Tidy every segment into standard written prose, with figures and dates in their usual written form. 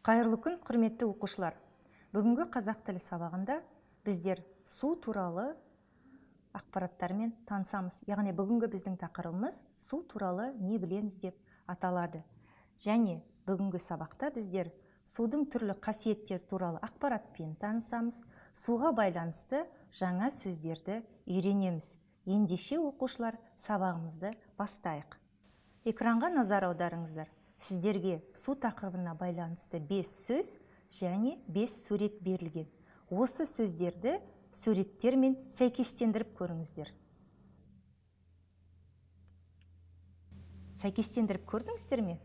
Қайырлы күн, құрметті оқушылар. Бүгінгі қазақ тілі сабағында біздер су туралы ақпараттармен танысамыз. Яғни бүгінгі біздің тақырыбымыз су туралы не білеміз деп аталады. Және бүгінгі сабақта біздер судың түрлі қасиеттері туралы ақпаратпен танысамыз. Суға байланысты жаңа сөздерді үйренеміз. Ендеше оқушылар, сабағымызды бастайық. Экранға назар аударыңыздар. Сіздерге су тақырыбына байланысты 5 сөз және 5 сурет берілген. Осы сөздерді суреттермен сәйкестендіріп көріңіздер. Сәйкестендіріп көрдіңіздер ме?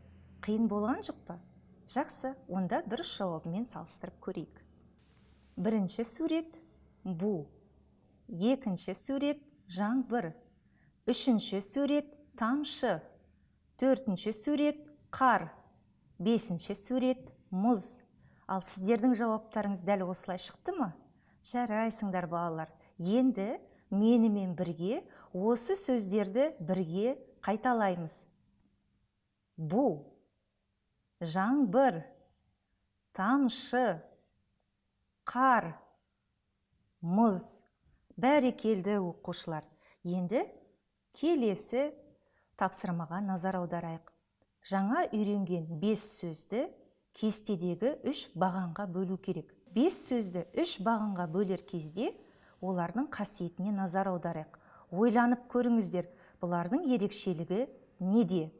Қиын болған жоқ па? Жақсы, онда дұрыс жауабымен салыстырып көрейік. Бірінші сурет бу. Екінші сурет жаңбыр. Үшінші сурет тамшы. Төртінші сурет қар. Бесінші сурет мұз. Ал сіздердің жауаптарыңыз дәл осылай шықты ма? Жарайсыңдар балалар. Енді менімен бірге осы сөздерді бірге қайталаймыз. Бу, жаңбыр, тамшы, қар, мұз. Бәрекелді оқушылар. Енді келесі тапсырмаға назар аударайық. Жаңа үйренген 5 сөзді кестедегі 3 бағанға бөлу керек. 5 сөзді 3 бағанға бөлер кезде олардың қасиетіне назар аударайық. Ойланып көріңіздер, бұлардың ерекшелігі неде?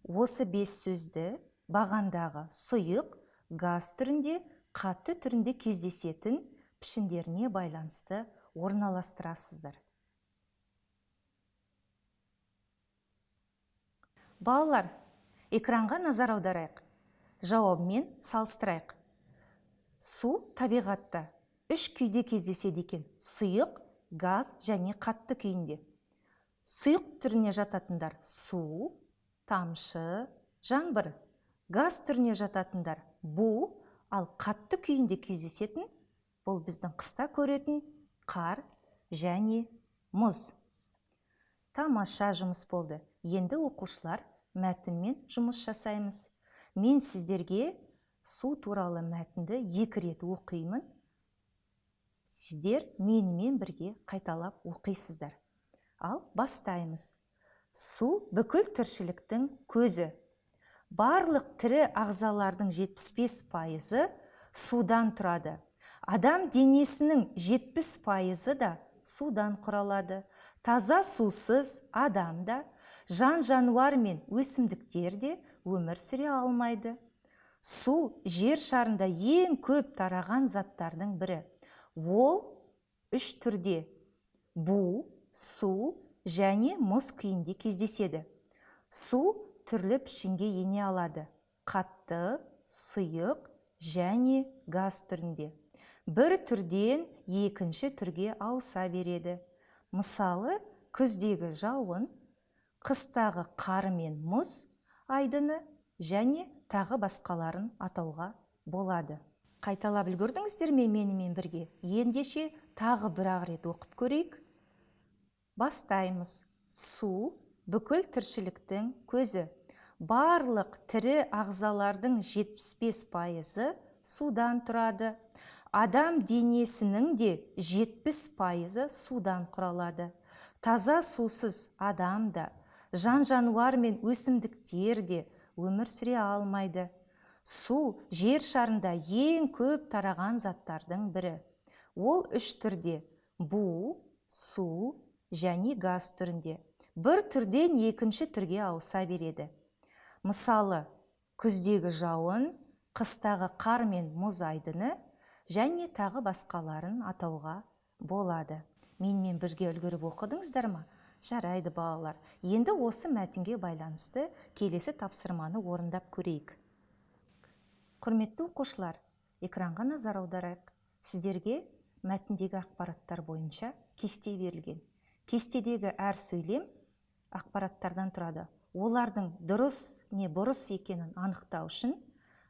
Осы 5 сөзді бағандағы сұйық, газ түрінде, қатты түрінде кездесетін пішіндеріне байланысты орналастырасыздар. Балалар, экранға назар аударайық. Жауабымен салыстырайық. Су табиғатта 3 күйде кездеседі екен. Сұйық, газ және қатты күйінде. Сұйық түріне жататындар су, тамшы, жаңбыр. Газ түріне жататындар бу, ал қатты күйінде кездесетін бұл біздің қыста көретін қар және мұз. Тамаша жұмыс болды. Енді оқушылар мәтінмен жұмыс жасаймыз. Мен сіздерге су туралы мәтінді 2 рет оқимын. Сіздер менімен бірге қайталап оқисыздар. Ал бастаймыз. Су бүкіл тіршіліктің көзі. Барлық тірі ағзалардың 75% судан тұрады. Адам денесінің 70% да судан құралады. Таза сусыз адам да, жан-жануар мен өсімдіктер де өмір сүре алмайды. Су жер шарында ең көп тараған заттардың бірі. Ол 3 түрде: бу, су және мұз күйінде кездеседі. Су түрлі пішінге ене алады: қатты, сұйық және газ түрінде. Бір түрден екінші түрге ауыса береді. Мысалы, күздегі жауын, қыстағы қар мен мұз айдыны және тағы басқаларын атауға болады. Қайталап үлгердіңіздер ме менімен бірге? Ендеше тағы бір рет оқып көрейік. Бастаймыз. Су бүкіл тіршіліктің көзі. Барлық тірі ағзалардың 75% судан тұрады. Адам денесінің де 70% судан құралады. Таза сусыз адам да, жан-жануар мен өсімдіктер де өмір сүре алмайды. Су жер шарында ең көп тараған заттардың бірі. Ол 3 түрде: бу, су және газ түрінде. Бір түрден екінші түрге ауыса береді. Мысалы, күздегі жауын, қыстағы қар мен мұз айдыны және тағы басқаларын атауға болады. Менімен бірге үлгеріп оқыдыңыздар ма? Жарайды балалар. Енді осы мәтінге байланысты келесі тапсырманы орындап көрейік. Құрметті оқушылар, экранға назар аударайық. Сіздерге мәтіндегі ақпараттар бойынша кесте берілген. Кестедегі әр сөйлем ақпараттардан тұрады. Олардың дұрыс не бұрыс екенін анықтау үшін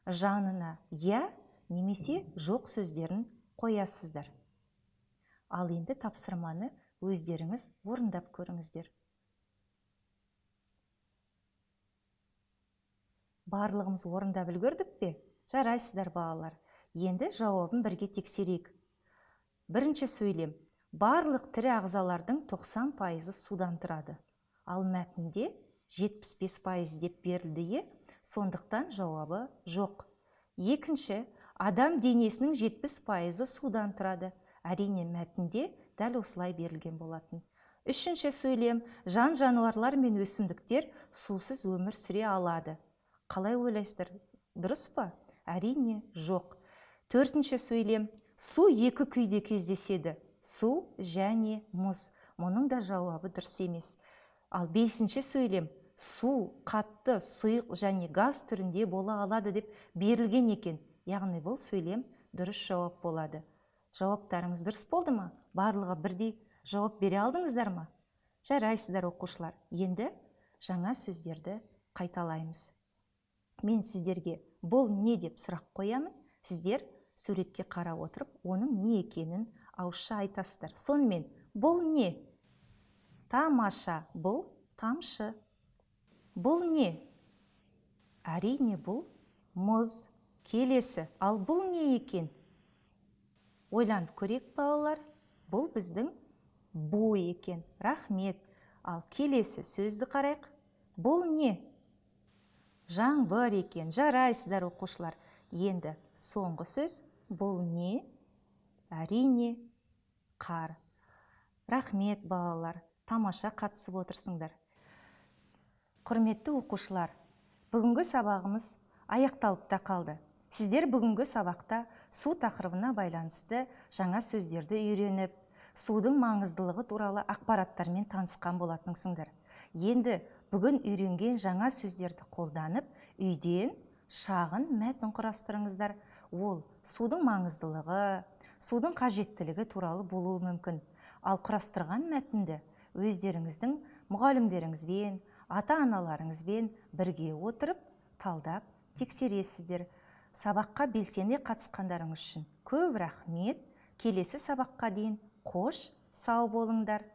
жанына я немесе жоқ сөздерін қоясыздар. Ал енді тапсырманы өздеріңіз орындап көріңіздер. Барлығымыз орындап үлгердік пе? Жарайсыздар балалар. Енді жауабын бірге тексерейік. Бірінші сөйлем. Барлық тірі ағзалардың 90% судан тұрады. Ал мәтінде 75% деп берілді. Сондықтан жауабы жоқ. Екінші, адам денесінің 70% судан тұрады. Әрине мәтінде дәл осылай берілген болатын. Үшінші сөйлем. Жан жануарлар мен өсімдіктер сусыз өмір сүре алады. Қалай ойлайсыздар? Дұрыс па? Әрине жоқ. Төртінші сөйлем. Су екі күйде кездеседі. Су және мұз. Мұның да жауабы дұрыс емес. Ал бесінші сөйлем. Су, қатты, сұйық және газ түрінде бола алады деп берілген екен. Яғни бұл сөйлем дұрыс жауап болады. Жауаптарыңыз дұрыс болды ма? Барлығы бірдей жауап бере алдыңыздар ма? Жарайсыздар оқушылар. Енді жаңа сөздерді қайталаймыз. Мен сіздерге бұл не деп сұрақ қоямын. Сіздер суретке қарап отырып, оның не екенін ауызша айтасыздар. Сонымен, бұл не? Тамаша. Бұл тамшы. Бұл не? Әрине бұл мұз. Келесі. Ал бұл не екен? Ойланып көрейік балалар. Бұл біздің бу екен. Рахмет. Ал келесі сөзді қарайық. Бұл не? Жаңбыр екен. Жарайсыздар оқушылар. Енді соңғы сөз. Бұл не? Әрине қар. Рахмет балалар. Тамаша қатысып отырсыңдар. Құрметті оқушылар, бүгінгі сабағымыз аяқталып та қалды. Сіздер бүгінгі сабақта су тақырыбына байланысты жаңа сөздерді үйреніп, судың маңыздылығы туралы ақпараттармен танысқан болатынсыңдар. Енді бүгін үйренген жаңа сөздерді қолданып, үйден шағын мәтін құрастырыңыздар. Ол судың маңыздылығы, судың қажеттілігі туралы болуы мүмкін. Ал құрастырған мәтінді өздеріңіздің мұғалімдеріңізбен, ата-аналарыңызбен бірге отырып, талдап, тексересіздер. Сабаққа белсене қатысқандарыңыз үшін көп рахмет. Келесі сабаққа дейін қош, сау болыңдар.